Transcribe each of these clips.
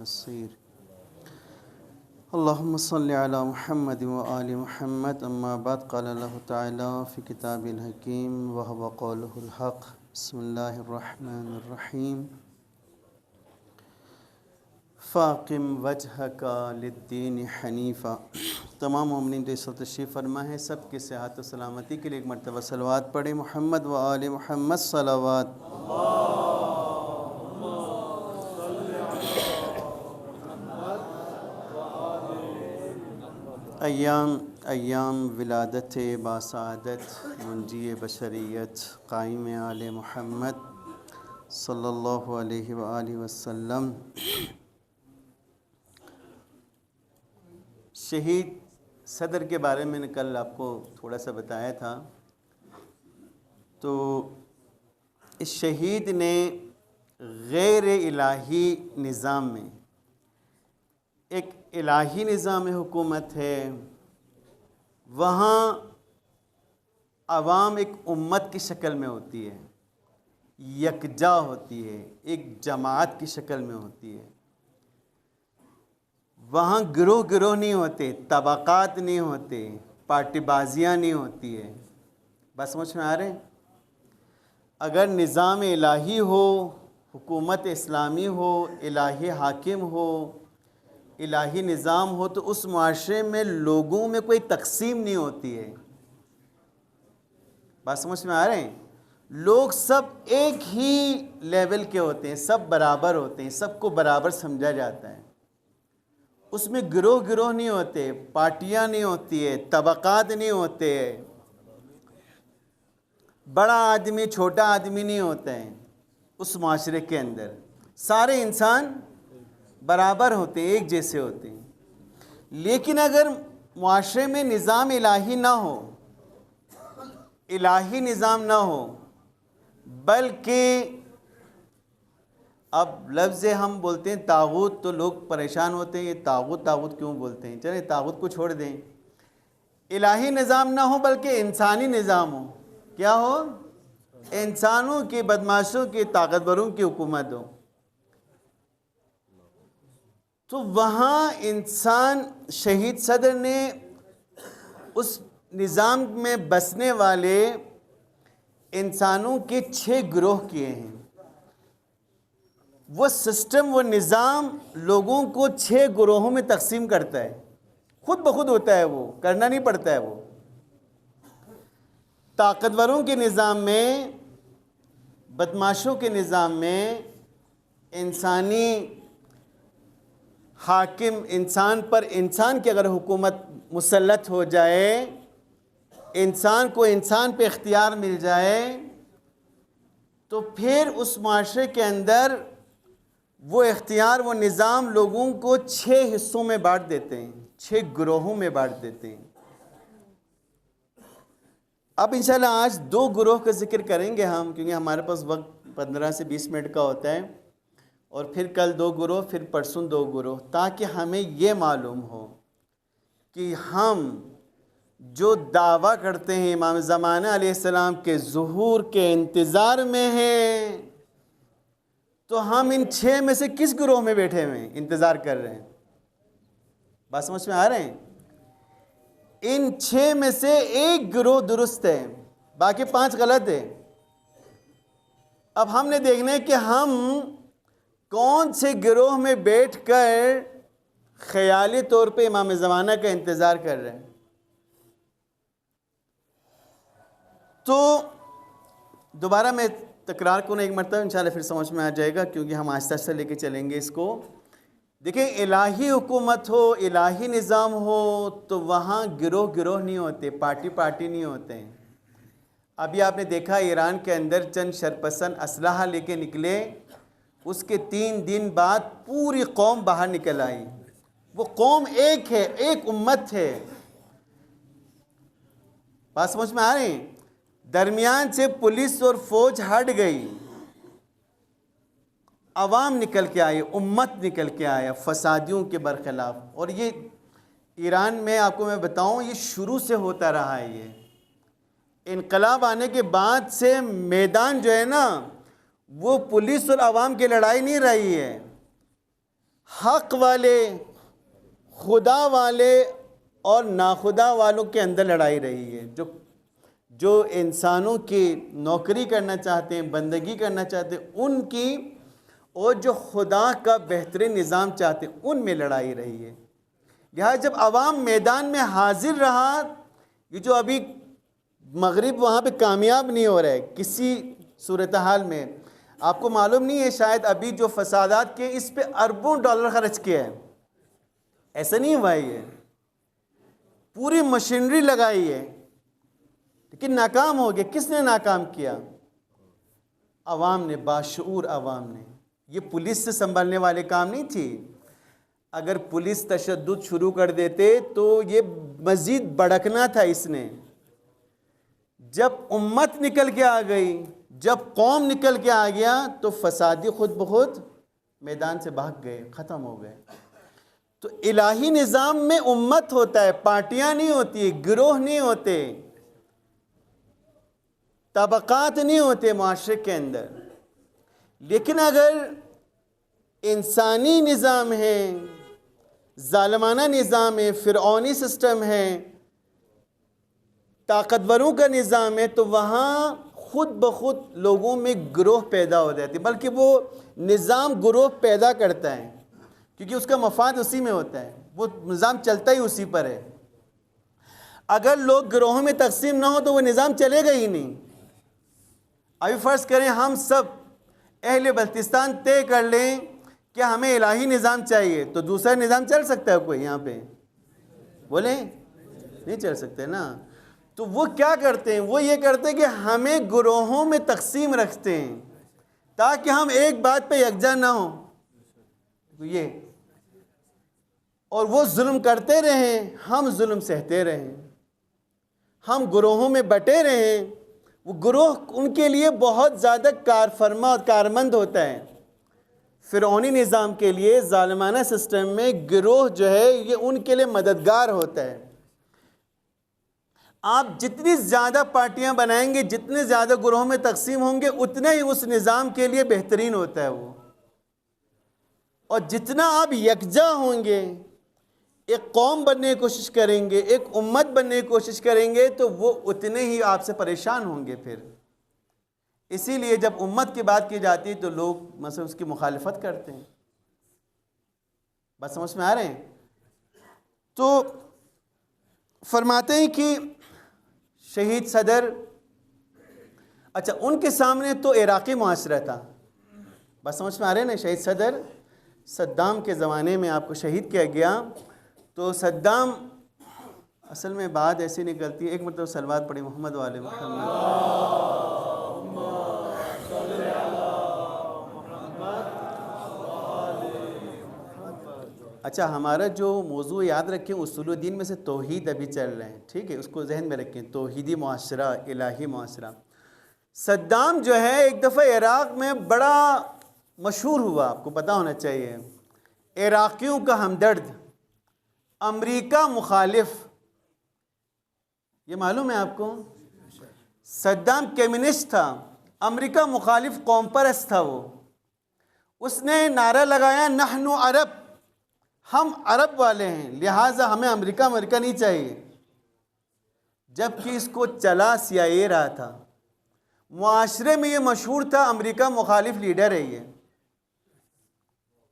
نصير اللهم صل على محمد وآل محمد أما بعد قال الله تعالى في كتاب الحكيم وهو قوله الحق بسم الله الرحمن الرحيم فاقم وجهك للدين حنیفا۔ تمام مومنین جو اس وقت تشریف فرما ہے سب کی صحت و سلامتی کے لیے ایک مرتبہ صلوات پڑھیں۔ محمد و آل محمد صلوات۔ ایام ولادت باسعادت منجی بشریت قائم آل محمد صلی اللہ علیہ وآلہ وسلم شہید صدر کے بارے میں نے کل آپ کو تھوڑا سا بتایا تھا۔ تو اس شہید نے غیر الہی نظام میں، ایک الہی نظام حکومت ہے، وہاں عوام ایک امت کی شکل میں ہوتی ہے، یکجا ہوتی ہے، ایک جماعت کی شکل میں ہوتی ہے۔ وہاں گروہ گروہ نہیں ہوتے، طبقات نہیں ہوتے، پارٹی بازیاں نہیں ہوتی ہے۔ بس سمجھ میں آ رہے ہیں؟ اگر نظام الہی ہو، حکومت اسلامی ہو، الہی حاکم ہو، الہی نظام ہو، تو اس معاشرے میں لوگوں میں کوئی تقسیم نہیں ہوتی ہے۔ بات سمجھ میں آ رہے ہیں؟ لوگ سب ایک ہی لیول کے ہوتے ہیں، سب برابر ہوتے ہیں، سب کو برابر سمجھا جاتا ہے۔ اس میں گروہ گروہ نہیں ہوتے، پارٹیاں نہیں ہوتی ہے، طبقات نہیں ہوتے، بڑا آدمی چھوٹا آدمی نہیں ہوتا ہے۔ اس معاشرے کے اندر سارے انسان برابر ہوتے ہیں، ایک جیسے ہوتے ہیں۔ لیکن اگر معاشرے میں نظام الہی نہ ہو، الہی نظام نہ ہو، بلکہ اب لفظ ہم بولتے ہیں طاغوت تو لوگ پریشان ہوتے ہیں، یہ طاغوت طاغوت کیوں بولتے ہیں؟ چلیں طاغوت کو چھوڑ دیں۔ الہی نظام نہ ہو بلکہ انسانی نظام ہو۔ کیا ہو؟ انسانوں کی، بدماشوں کی، طاقتوروں کی حکومت ہو۔ تو وہاں انسان شہید صدر نے اس نظام میں بسنے والے انسانوں کے 6 گروہ کیے ہیں۔ وہ سسٹم، وہ نظام لوگوں کو 6 گروہوں میں تقسیم کرتا ہے، خود بخود ہوتا ہے، وہ کرنا نہیں پڑتا ہے۔ وہ طاقتوروں کے نظام میں، بدماشوں کے نظام میں، انسانی حاکم، انسان پر انسان کی اگر حکومت مسلط ہو جائے، انسان کو انسان پہ اختیار مل جائے، تو پھر اس معاشرے کے اندر وہ اختیار، وہ نظام لوگوں کو 6 حصوں میں بانٹ دیتے ہیں، 6 گروہوں میں بانٹ دیتے ہیں۔ اب انشاءاللہ آج 2 گروہ کا ذکر کریں گے ہم، کیونکہ ہمارے پاس وقت 15 سے 20 منٹ کا ہوتا ہے، اور پھر کل 2 گروہ، پھر پرسوں 2 گروہ، تاکہ ہمیں یہ معلوم ہو کہ ہم جو دعویٰ کرتے ہیں امام زمانہ علیہ السلام کے ظہور کے انتظار میں ہیں، تو ہم ان 6 میں سے کس گروہ میں بیٹھے ہوئے ہیں، انتظار کر رہے ہیں؟ بات سمجھ میں آ رہے ہیں؟ ان 6 میں سے ایک گروہ درست ہے، باقی 5 غلط ہے۔ اب ہم نے دیکھنا ہے کہ ہم کون سے گروہ میں بیٹھ کر خیالی طور پہ امام زمانہ کا انتظار کر رہے ہیں۔ تو دوبارہ میں تکرار کو ایک مرتبہ انشاءاللہ پھر سمجھ میں آ جائے گا، کیونکہ ہم آہستہ آہستہ لے کے چلیں گے اس کو۔ دیکھیں، الہی حکومت ہو، الہی نظام ہو، تو وہاں گروہ گروہ نہیں ہوتے، پارٹی پارٹی نہیں ہوتے ہیں۔ ابھی آپ نے دیکھا ایران کے اندر چند شرپسند اسلحہ لے کے نکلے، اس کے 3 دن بعد پوری قوم باہر نکل آئی۔ وہ قوم ایک ہے، ایک امت ہے۔ بات سمجھ میں آ رہی ہیں؟ درمیان سے پولیس اور فوج ہٹ گئی، عوام نکل کے آئی، امت نکل کے آیا فسادیوں کے برخلاف۔ اور یہ ایران میں آپ کو میں بتاؤں، یہ شروع سے ہوتا رہا ہے۔ یہ انقلاب آنے کے بعد سے میدان جو ہے نا، وہ پولیس اور عوام کی لڑائی نہیں رہی ہے، حق والے، خدا والے اور ناخدا والوں کے اندر لڑائی رہی ہے. جو انسانوں کی نوکری کرنا چاہتے ہیں، بندگی کرنا چاہتے ہیں ان کی، اور جو خدا کا بہترین نظام چاہتے ہیں ان میں لڑائی رہی ہے. لہٰذا جب عوام میدان میں حاضر رہا، یہ جو ابھی مغرب وہاں پہ کامیاب نہیں ہو رہا ہے کسی صورتحال میں، آپ کو معلوم نہیں ہے شاید ابھی جو فسادات کے اس پہ اربوں ڈالر خرچ کیا ہے. ایسا نہیں ہوا ہے، یہ پوری مشینری لگائی ہے لیکن ناکام ہو گیا. کس نے ناکام کیا؟ عوام نے، باشعور عوام نے. یہ پولیس سے سنبھلنے والے کام نہیں تھی. اگر پولیس تشدد شروع کر دیتے تو یہ مزید بڑکنا تھا. اس نے جب امت نکل کے آ گئی، جب قوم نکل کے آ گیا تو فسادی خود بخود میدان سے بھاگ گئے، ختم ہو گئے. تو الہی نظام میں امت ہوتا ہے، پارٹیاں نہیں ہوتی، گروہ نہیں ہوتے، طبقات نہیں ہوتے معاشرے کے اندر. لیکن اگر انسانی نظام ہے، ظالمانہ نظام ہے، فرعونی سسٹم ہے، طاقتوروں کا نظام ہے، تو وہاں خود بخود لوگوں میں گروہ پیدا ہو جاتی، بلکہ وہ نظام گروہ پیدا کرتا ہے کیونکہ اس کا مفاد اسی میں ہوتا ہے، وہ نظام چلتا ہی اسی پر ہے. اگر لوگ گروہوں میں تقسیم نہ ہو تو وہ نظام چلے گا ہی نہیں. ابھی فرض کریں ہم سب اہل بلتستان طے کر لیں کہ ہمیں الہی نظام چاہیے، تو دوسرا نظام چل سکتا ہے کوئی یہاں پہ؟ بولیں نہیں چل سکتے نا. تو وہ کیا کرتے ہیں؟ وہ یہ کرتے ہیں کہ ہمیں گروہوں میں تقسیم رکھتے ہیں تاکہ ہم ایک بات پہ یکجا نہ ہوں. یہ اور وہ ظلم کرتے رہیں، ہم ظلم سہتے رہیں، ہم گروہوں میں بٹے رہیں. وہ گروہ ان کے لیے بہت زیادہ کارفرما اور کارمند ہوتا ہے. فرعونی نظام کے لیے، ظالمانہ سسٹم میں گروہ جو ہے یہ ان کے لیے مددگار ہوتا ہے. آپ جتنی زیادہ پارٹیاں بنائیں گے، جتنے زیادہ گروہوں میں تقسیم ہوں گے، اتنا ہی اس نظام کے لیے بہترین ہوتا ہے وہ. اور جتنا آپ یکجا ہوں گے، ایک قوم بننے کی کوشش کریں گے، ایک امت بننے کی کوشش کریں گے، تو وہ اتنے ہی آپ سے پریشان ہوں گے پھر. اسی لیے جب امت کی بات کی جاتی ہے تو لوگ مثلا اس کی مخالفت کرتے ہیں. بات سمجھ میں آ رہے ہیں؟ تو فرماتے ہیں کہ شہید صدر، اچھا ان کے سامنے تو عراقی معاشرہ تھا. بات سمجھ میں آ رہے ہیں نا؟ شہید صدر صدام کے زمانے میں آپ کو شہید کیا گیا. تو صدام اصل میں بات ایسی نکلتی ہے، ایک مرتبہ صلوات پڑھی محمد والے محمد. اچھا ہمارا جو موضوع یاد رکھیں، اصول الدین میں سے توحید ابھی چل رہے ہیں، ٹھیک ہے؟ اس کو ذہن میں رکھیں، توحیدی معاشرہ، الہی معاشرہ. صدام جو ہے ایک دفعہ عراق میں بڑا مشہور ہوا، آپ کو پتہ ہونا چاہیے. عراقیوں کا ہمدرد، امریکہ مخالف. یہ معلوم ہے آپ کو؟ صدام کمیونسٹ تھا، امریکہ مخالف قوم پرست تھا. وہ اس نے نعرہ لگایا نحن عرب، ہم عرب والے ہیں، لہٰذا ہمیں امریکہ نہیں چاہیے. جبکہ اس کو چلا CIA رہا تھا. معاشرے میں یہ مشہور تھا امریکہ مخالف لیڈر ہے یہ.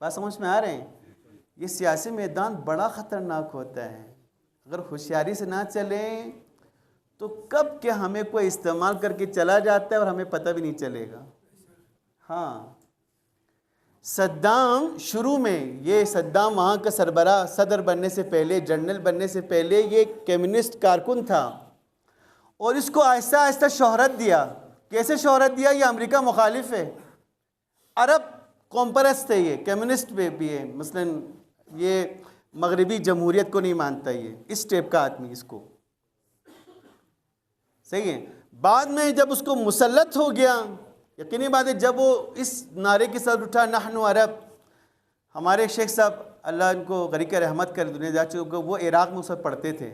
بات سمجھ میں آ رہے ہیں؟ یہ سیاسی میدان بڑا خطرناک ہوتا ہے. اگر ہوشیاری سے نہ چلیں تو کب کہ ہمیں کوئی استعمال کر کے چلا جاتا ہے اور ہمیں پتہ بھی نہیں چلے گا. ہاں صدام شروع میں، یہ صدام وہاں کا سربراہ، صدر بننے سے پہلے، جنرل بننے سے پہلے یہ کمیونسٹ کارکن تھا. اور اس کو آہستہ آہستہ شہرت دیا. کیسے شہرت دیا؟ یہ امریکہ مخالف ہے، عرب قوم پرست ہے، یہ کمیونسٹ بھی ہے. مثلا یہ مغربی جمہوریت کو نہیں مانتا، یہ اس ٹائپ کا آدمی اس کو. صحیح ہے. بعد میں جب اس کو مسلط ہو گیا، یقینی بات ہے جب وہ اس نعرے کے ساتھ اٹھا نحن عرب. ہمارے شیخ صاحب اللہ ان کو غریق رحمت کر دنیا جا چکے، وہ عراق میں اس وقت پڑھتے تھے.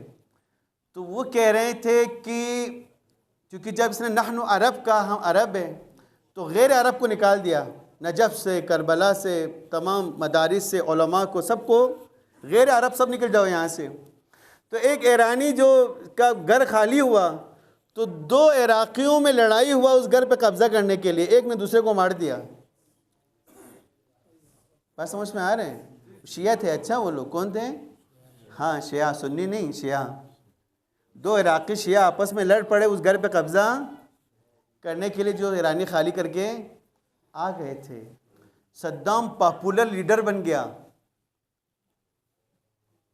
تو وہ کہہ رہے تھے کہ چونکہ جب اس نے نحن عرب کہا، ہم عرب ہیں، تو غیر عرب کو نکال دیا. نجف سے، کربلا سے، تمام مدارس سے علماء کو، سب کو، غیر عرب سب نکل جاؤ یہاں سے. تو ایک ایرانی جو کا گھر خالی ہوا تو 2 عراقیوں میں لڑائی ہوا اس گھر پہ قبضہ کرنے کے لیے، ایک نے دوسرے کو مار دیا. بات سمجھ میں آ رہے ہیں؟ شیعہ تھے. اچھا وہ لوگ کون تھے؟ ہاں شیعہ، سنی نہیں، شیعہ. 2 عراقی شیعہ آپس میں لڑ پڑے اس گھر پہ قبضہ کرنے کے لیے جو ایرانی خالی کر کے آ گئے تھے. صدام پاپولر لیڈر بن گیا،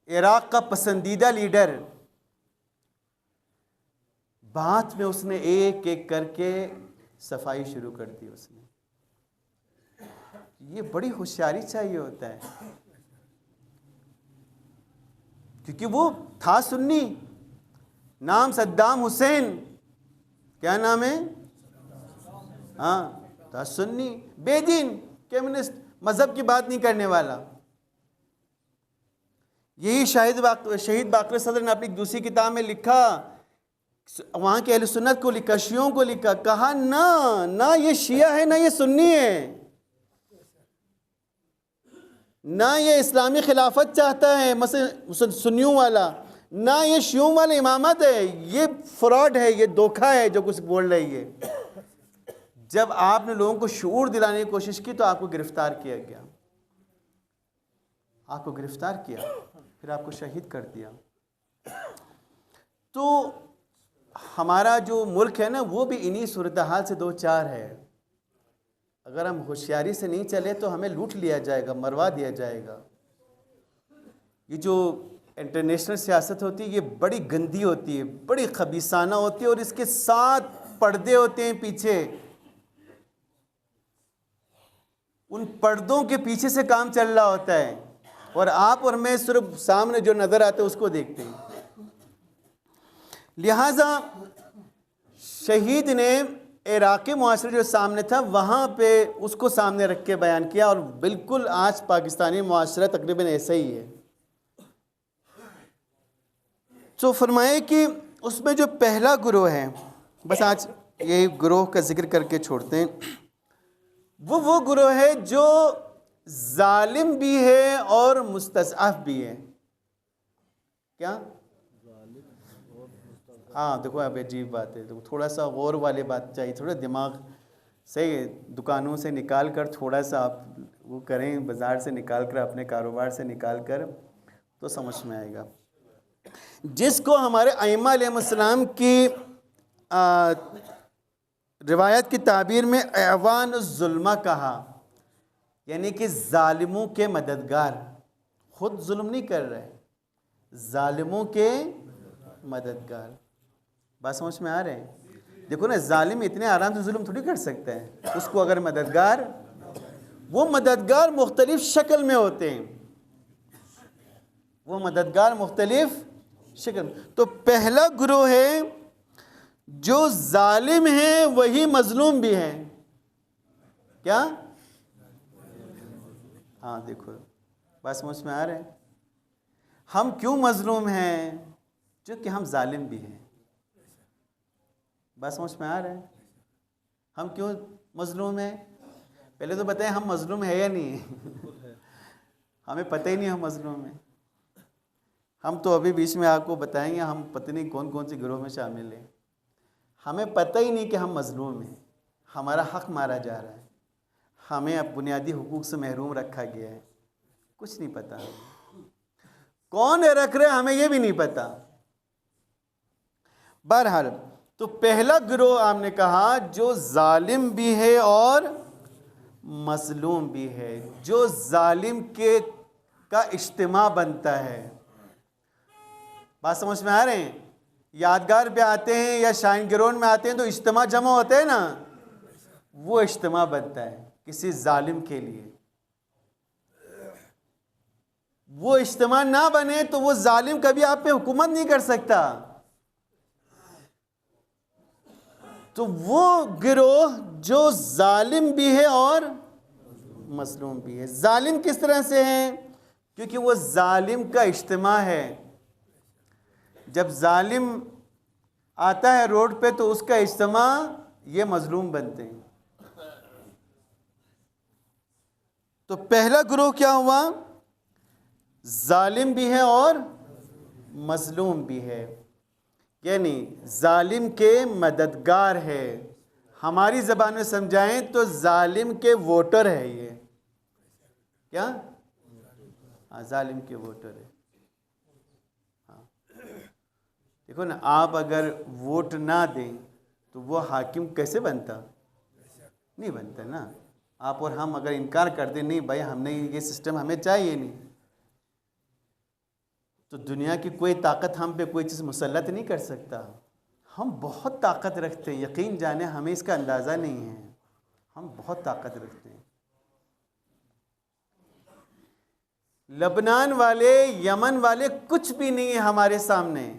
عراق کا پسندیدہ لیڈر. بعد میں اس نے ایک ایک کر کے صفائی شروع کر دی. اس نے، یہ بڑی ہوشیاری چاہیے ہوتا ہے، کیونکہ وہ تھا سنی. نام صدام حسین، کیا نام ہے؟ ہاں، تھا سنی، بے دین، کمیونسٹ، مذہب کی بات نہیں کرنے والا. یہی شہید باقر صدر نے اپنی دوسری کتاب میں لکھا، وہاں کے اہل سنت کو لکھا، شیعوں کو لکھا، کہا نہ یہ شیعہ ہے نہ یہ سنی ہے، نہ یہ اسلامی خلافت چاہتا ہے مثلا سنیوں والا، نہ یہ شیعوں والا امامت ہے. یہ فراڈ ہے، یہ دھوکہ ہے جو کچھ بول رہی ہے. جب آپ نے لوگوں کو شعور دلانے کی کوشش کی تو آپ کو گرفتار کیا گیا، آپ کو گرفتار کیا، پھر آپ کو شہید کر دیا. تو ہمارا جو ملک ہے نا وہ بھی انہی صورتحال سے 2-4 ہے. اگر ہم ہوشیاری سے نہیں چلے تو ہمیں لوٹ لیا جائے گا، مروا دیا جائے گا. یہ جو انٹرنیشنل سیاست ہوتی ہے یہ بڑی گندی ہوتی ہے، بڑی خبیثانہ ہوتی ہے، اور اس کے ساتھ پردے ہوتے ہیں پیچھے. ان پردوں کے پیچھے سے کام چل رہا ہوتا ہے، اور آپ اور میں صرف سامنے جو نظر آتا ہے اس کو دیکھتے ہیں. لہٰذا شہید نے عراقی معاشرے جو سامنے تھا وہاں پہ اس کو سامنے رکھ کے بیان کیا، اور بالکل آج پاکستانی معاشرہ تقریباً ایسا ہی ہے. تو فرمائے کہ اس میں جو پہلا گروہ ہے، بس آج یہی گروہ کا ذکر کر کے چھوڑتے ہیں، وہ گروہ ہے جو ظالم بھی ہے اور مستضعف بھی ہے. کیا؟ ہاں دیکھو اب عجیب بات ہے، تھوڑا سا غور والے بات چاہیے، تھوڑا دماغ صحیح دکانوں سے نکال کر تھوڑا سا آپ وہ کریں، بازار سے نکال کر، اپنے کاروبار سے نکال کر، تو سمجھ میں آئے گا. جس کو ہمارے ائمہ علیہ السلام کی روایت کی تعبیر میں اعوان الظلمہ کہا، یعنی کہ ظالموں کے مددگار. خود ظلم نہیں کر رہے، ظالموں کے مددگار. بات سمجھ میں آ رہے ہیں؟ دیکھو نا، ظالم اتنے آرام سے ظلم تھوڑی کر سکتا ہے. اس کو اگر مددگار، وہ مددگار مختلف شکل میں ہوتے ہیں، وہ مددگار مختلف شکل میں. تو پہلا گروہ ہے جو ظالم ہیں وہی مظلوم بھی ہیں. کیا؟ ہاں دیکھو، بات سمجھ میں آ رہے ہیں؟ ہم کیوں مظلوم ہیں؟ چونکہ ہم ظالم بھی ہیں. بات سمجھ میں آ رہے ہیں؟ ہم کیوں مظلوم ہیں؟ پہلے تو بتائیں ہم مظلوم ہیں یا نہیں ہیں؟ ہمیں پتہ ہی نہیں ہم مظلوم ہیں. ہم تو ابھی بیچ میں آپ کو بتائیں گے ہم پتہ نہیں کون کون سی گروہ میں شامل ہیں. ہمیں پتہ ہی نہیں کہ ہم مظلوم ہیں، ہمارا حق مارا جا رہا ہے، ہمیں اب بنیادی حقوق سے محروم رکھا گیا ہے. کچھ نہیں پتہ کون رکھ رہے، ہمیں یہ بھی نہیں پتہ. بہرحال تو پہلا گروہ آپ نے کہا جو ظالم بھی ہے اور مظلوم بھی ہے، جو ظالم کا اجتماع بنتا ہے. بات سمجھ میں آ رہے ہیں؟ یادگار پہ آتے ہیں یا شائن گراؤنڈ میں آتے ہیں تو اجتماع جمع ہوتا ہے نا، وہ اجتماع بنتا ہے کسی ظالم کے لیے. وہ اجتماع نہ بنے تو وہ ظالم کبھی آپ پہ حکومت نہیں کر سکتا. تو وہ گروہ جو ظالم بھی ہے اور مظلوم بھی ہے. ظالم کس طرح سے ہیں؟ کیونکہ وہ ظالم کا اجتماع ہے. جب ظالم آتا ہے روڈ پہ تو اس کا اجتماع یہ مظلوم بنتے ہیں. تو پہلا گروہ کیا ہوا؟ ظالم بھی ہے اور مظلوم بھی ہے، یعنی ظالم کے مددگار ہے، ہماری زبان میں سمجھائیں تو ظالم کے ووٹر ہے یہ، کیا؟ ہاں، ظالم کے ووٹر ہے۔ ہاں، دیکھو نا، آپ اگر ووٹ نہ دیں تو وہ حاکم کیسے بنتا؟ نہیں بنتا نا۔ آپ اور ہم اگر انکار کر دیں، نہیں بھائی ہم نے یہ سسٹم ہمیں چاہیے نہیں، تو دنیا کی کوئی طاقت ہم پہ کوئی چیز مسلط نہیں کر سکتا۔ ہم بہت طاقت رکھتے ہیں، یقین جانیں ہمیں اس کا اندازہ نہیں ہے، ہم بہت طاقت رکھتے ہیں۔ لبنان والے، یمن والے کچھ بھی نہیں ہے ہمارے سامنے،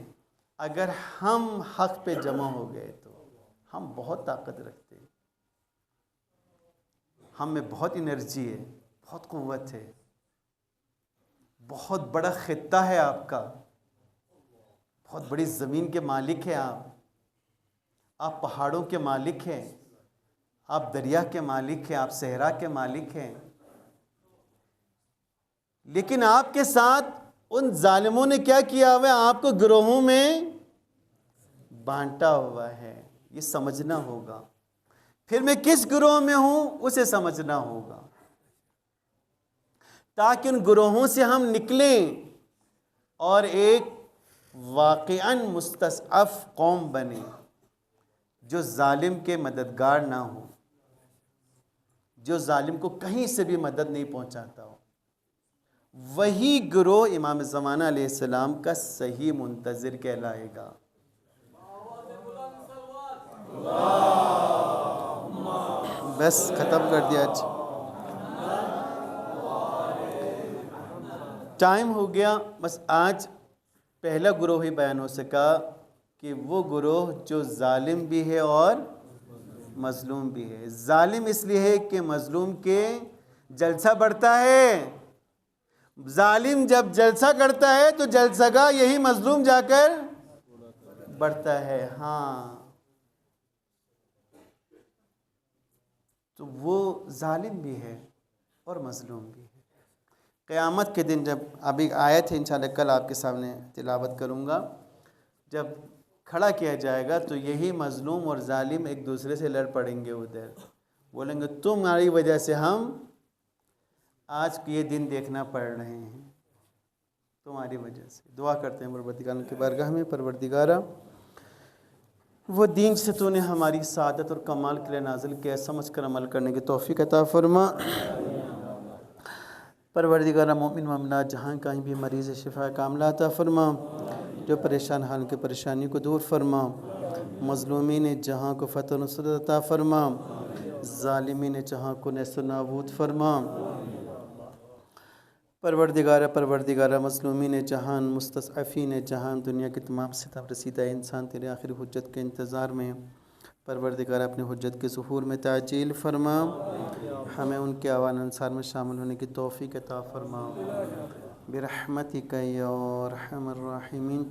اگر ہم حق پہ جمع ہو گئے تو ہم بہت طاقت رکھتے ہیں، ہم میں بہت انرجی ہے، بہت قوت ہے، بہت بڑا خطہ ہے آپ کا، بہت بڑی زمین کے مالک ہیں آپ پہاڑوں کے مالک ہیں، آپ دریا کے مالک ہیں، آپ صحرا کے مالک ہیں، لیکن آپ کے ساتھ ان ظالموں نے کیا کیا ہوا ہے؟ آپ کو گروہوں میں بانٹا ہوا ہے، یہ سمجھنا ہوگا۔ پھر میں کس گروہ میں ہوں اسے سمجھنا ہوگا، تاکہ ان گروہوں سے ہم نکلیں اور ایک واقعاً مستضعف قوم بنے، جو ظالم کے مددگار نہ ہو، جو ظالم کو کہیں سے بھی مدد نہیں پہنچاتا ہو۔ وہی گروہ امام زمانہ علیہ السلام کا صحیح منتظر کہلائے گا۔ بس ختم کر دیا آج، ٹائم ہو گیا۔ بس آج پہلا گروہ ہی بیان ہو سکا کہ وہ گروہ جو ظالم بھی ہے اور مظلوم بھی ہے۔ ظالم اس لیے ہے کہ مظلوم کے جلسہ بڑھتا ہے، ظالم جب جلسہ کرتا ہے تو جلسہ کا یہی مظلوم جا کر بڑھتا ہے۔ ہاں، تو وہ ظالم بھی ہے اور مظلوم بھی ہے۔ قیامت کے دن جب ابھی آیت ہے انشاءاللہ کل آپ کے سامنے تلاوت کروں گا، جب کھڑا کیا جائے گا تو یہی مظلوم اور ظالم ایک دوسرے سے لڑ پڑیں گے، ادھر بولیں گے تمہاری وجہ سے ہم آج یہ دن دیکھنا پڑ رہے ہیں، تمہاری وجہ سے۔ دعا کرتے ہیں پروردگار کی بارگاہ میں، پروردگارہ وہ دین سے تو نے ہماری سعادت اور کمال کے لیے نازل کیا، سمجھ کر عمل کرنے کی توفیق عطا فرما۔ پروردگارہ مومن مومنات جہاں کہیں بھی مریض شفا کاملہ عطا فرما، جو پریشان حال کے پریشانی کو دور فرما، مظلومین جہاں کو فتح و نصرت عطا فرما، ظالمین جہاں کو نیست و نابود فرما۔ پروردگارہ مظلومین جہان، مستضعفین جہان، دنیا کے تمام سطح رسیدہ انسان تیرے آخری حجت کے انتظار میں، پروردگارہ اپنے حجت کے ظہور میں تعجیل فرما، ہمیں ان کے اعوان انصار میں شامل ہونے کی توفیق عطا فرما، برحمتک یا ارحم الراحمین۔